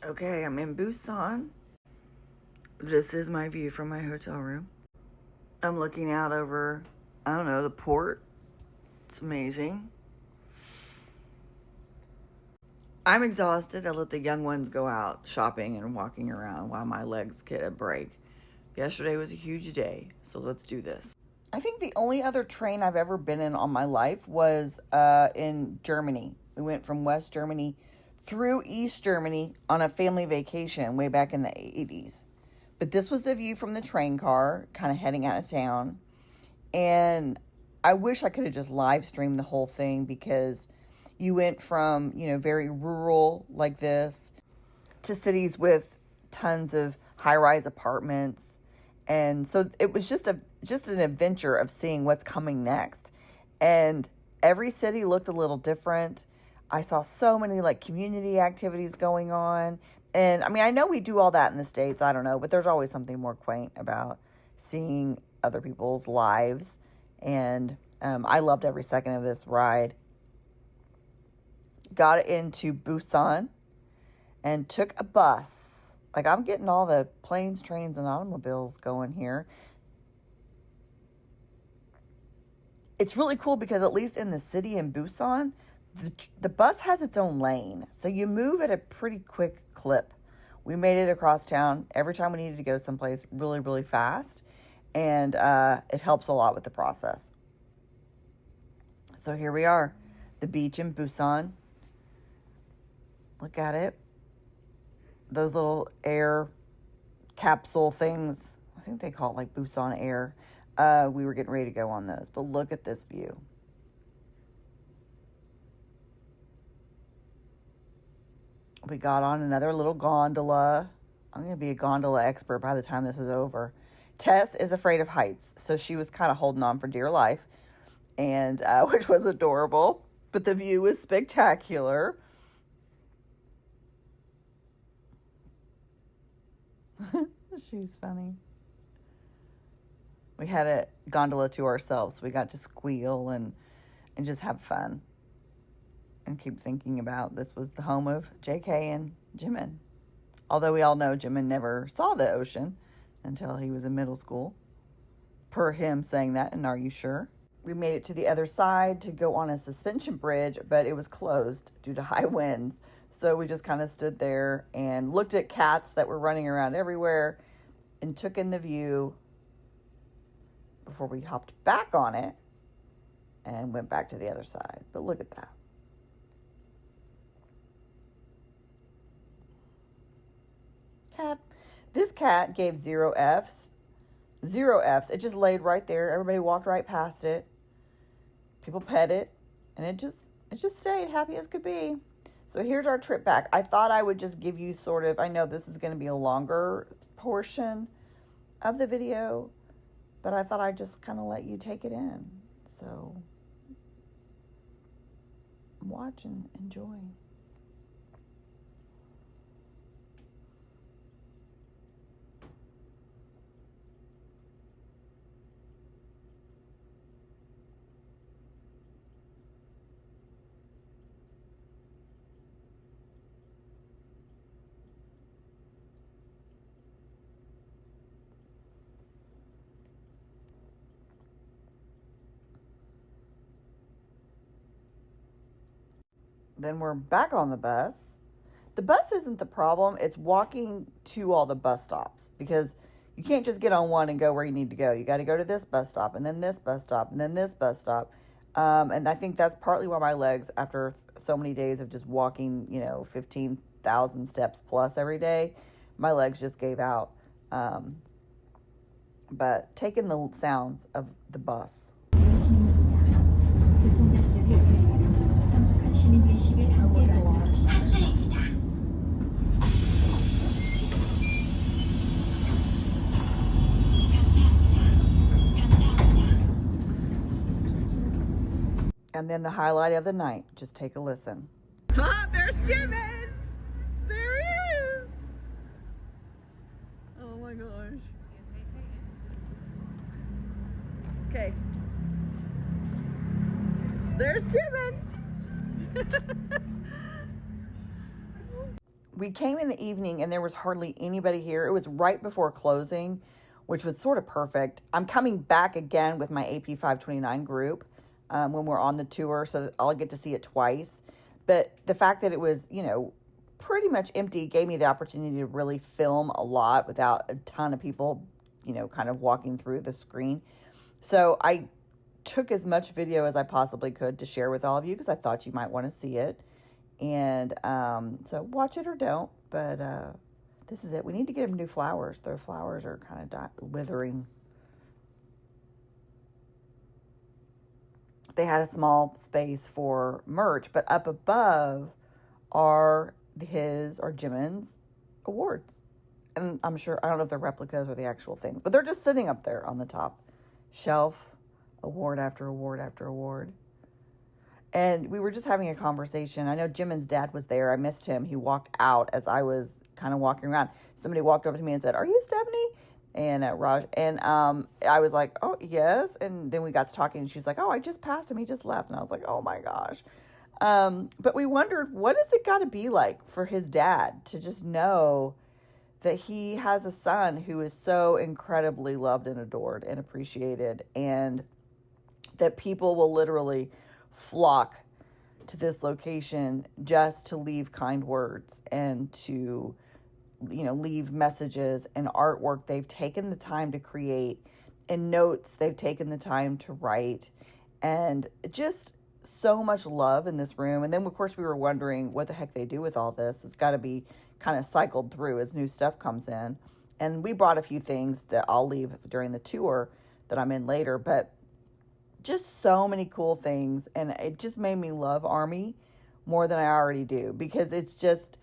Okay, I'm in Busan. This is my view from my hotel room. I'm looking out over, I don't know, the port. It's amazing. I'm exhausted. I let the young ones go out shopping and walking around while my legs get a break. Yesterday was a huge day, so let's do this. I think the only other train I've ever been in all my life was in Germany. We went from West Germany through East Germany on a family vacation way back in the 80s. But this was the view from the train car, kind of heading out of town. And I wish I could have just live streamed the whole thing, because you went from, very rural like this to cities with tons of high-rise apartments. And so it was just an adventure of seeing what's coming next. And every city looked a little different. I saw so many community activities going on. And I mean, I know we do all that in the States, I don't know, but there's always something more quaint about seeing other people's lives. And I loved every second of this ride. Got into Busan and took a bus. I'm getting all the planes, trains, and automobiles going here. It's really cool because at least in the city in Busan, the bus has its own lane. So you move at a pretty quick clip. We made it across town every time we needed to go someplace really, really fast. And it helps a lot with the process. So here we are, the beach in Busan. Look at it. Those little air capsule things, I think they call it Busan Air. We were getting ready to go on those. But look at this view. We got on another little gondola. I'm going to be a gondola expert by the time this is over. Tess is afraid of heights, so she was kind of holding on for dear life, and which was adorable. But the view was spectacular. She's funny. We had a gondola to ourselves. We got to squeal and just have fun. And keep thinking about this was the home of JK and Jimin. Although we all know Jimin never saw the ocean until he was in middle school. Per him saying that, and are you sure? We made it to the other side to go on a suspension bridge, but it was closed due to high winds. So we just kind of stood there and looked at cats that were running around everywhere and took in the view before we hopped back on it and went back to the other side. But look at that. Cat. This cat gave 0 Fs. 0 Fs. It just laid right there. Everybody walked right past it. People pet it. And it just stayed happy as could be. So here's our trip back. I thought I would just give you I know this is going to be a longer portion of the video, but I thought I'd just kind of let you take it in. So watch and enjoy. Then we're back on the bus. The bus isn't the problem. It's walking to all the bus stops, because you can't just get on one and go where you need to go. You got to go to this bus stop, and then this bus stop, and then this bus stop. And I think that's partly why my legs, after so many days of just walking, 15,000 steps plus every day, my legs just gave out. But taking the sounds of the bus. And then the highlight of the night, just take a listen. Ah, there's Jimin! There he is! Oh my gosh. Okay. There's Jimin! we came in the evening and there was hardly anybody here. It was right before closing, which was sort of perfect. I'm coming back again with my AP 529 group when we're on the tour, so that I'll get to see it twice. But the fact that it was, pretty much empty gave me the opportunity to really film a lot without a ton of people, kind of walking through the screen. So I took as much video as I possibly could to share with all of you because I thought you might want to see it. And so watch it or don't, but this is it. We need to get them new flowers. Their flowers are kind of withering. They had a small space for merch, but up above are Jimin's awards. And I'm sure, I don't know if they're replicas or the actual things, but they're just sitting up there on the top shelf, award after award after award. And we were just having a conversation. I know Jimin's dad was there. I missed him. He walked out as I was kind of walking around. Somebody walked up to me and said, "Are you Stephanie?" And Raj. And I was like, "Oh, yes." And then we got to talking and she's like, "Oh, I just passed him. He just left." And I was like, "Oh my gosh." But we wondered, what is it got to be like for his dad to just know that he has a son who is so incredibly loved and adored and appreciated, and that people will literally flock to this location just to leave kind words and to, leave messages and artwork they've taken the time to create and notes they've taken the time to write, and just so much love in this room. And then, of course, we were wondering what the heck they do with all this. It's got to be kind of cycled through as new stuff comes in. And we brought a few things that I'll leave during the tour that I'm in later, but just so many cool things. And it just made me love Army more than I already do, because it's just,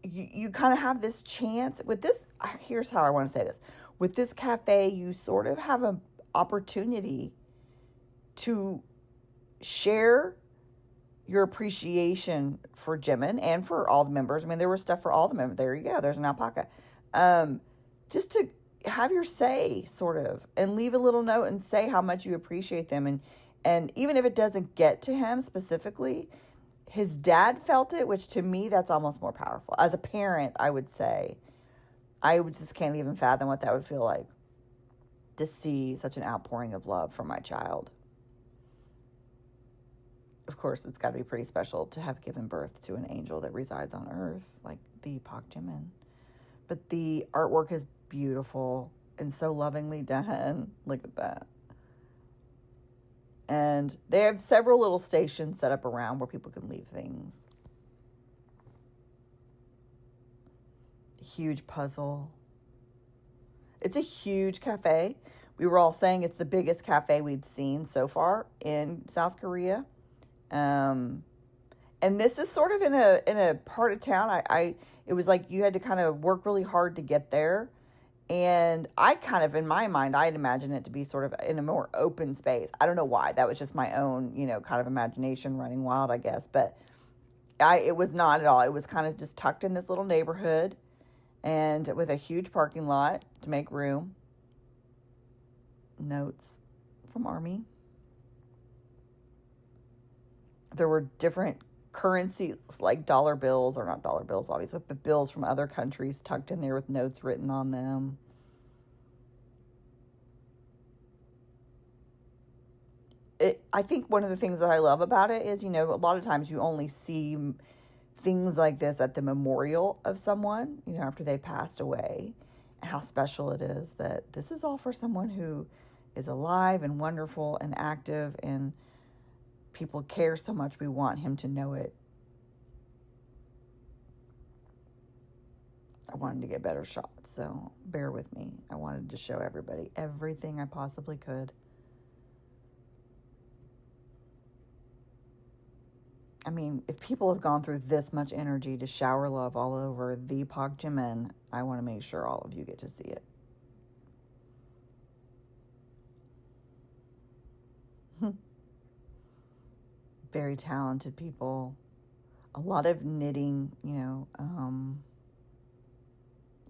you kind of have this chance with this. Here's how I want to say this. With this cafe, you sort of have an opportunity to share your appreciation for Jimin and for all the members. I mean, there was stuff for all the members. There you go. There's an alpaca. Just to have your say, sort of, and leave a little note and say how much you appreciate them. And even if it doesn't get to him specifically, his dad felt it, which to me, that's almost more powerful. As a parent, I would say, just can't even fathom what that would feel like to see such an outpouring of love from my child. Of course, it's got to be pretty special to have given birth to an angel that resides on earth, like the Park Jimin. But the artwork is beautiful and so lovingly done. Look at that. And they have several little stations set up around where people can leave things. Huge puzzle. It's a huge cafe. We were all saying it's the biggest cafe we've seen so far in South Korea. And this is sort of in a part of town. It was like you had to kind of work really hard to get there. And I kind of, in my mind, I'd imagine it to be sort of in a more open space. I don't know why. That was just my own, kind of imagination running wild, I guess. But it was not at all. It was kind of just tucked in this little neighborhood and with a huge parking lot to make room. Notes from Army. There were different currencies, like dollar bills, or not dollar bills, obviously, but bills from other countries tucked in there with notes written on them. I think one of the things that I love about it is, a lot of times you only see things like this at the memorial of someone, after they passed away, and how special it is that this is all for someone who is alive and wonderful and active, and people care so much. We want him to know it. I wanted to get better shots, so bear with me. I wanted to show everybody everything I possibly could. I mean, if people have gone through this much energy to shower love all over the Park Jimin, I want to make sure all of you get to see it. Very talented people. A lot of knitting, a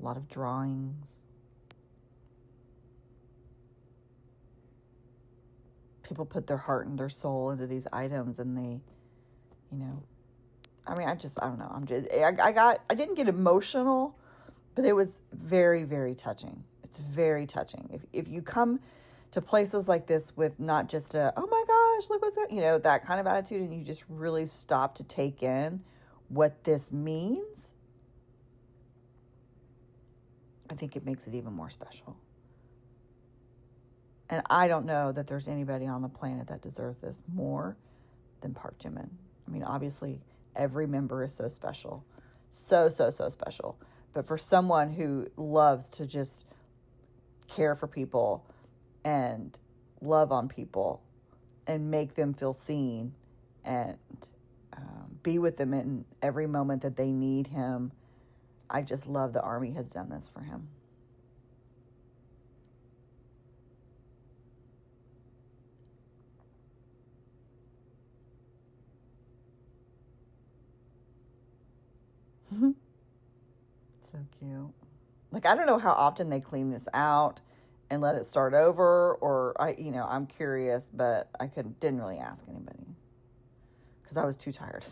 lot of drawings. People put their heart and their soul into these items, and they, I mean, I don't know. I didn't get emotional, but it was very, very touching. It's very touching. If you come to places like this with not just a, oh my gosh, look what's that, that kind of attitude, and you just really stop to take in what this means, I think it makes it even more special. And I don't know that there's anybody on the planet that deserves this more than Park Jimin. I mean, obviously, every member is so special. So, so, so special. But for someone who loves to just care for people and love on people and make them feel seen and be with them in every moment that they need him, I just love the Army has done this for him. So cute. Like, I don't know how often they clean this out and let it start over, or I'm curious, but I didn't really ask anybody because I was too tired.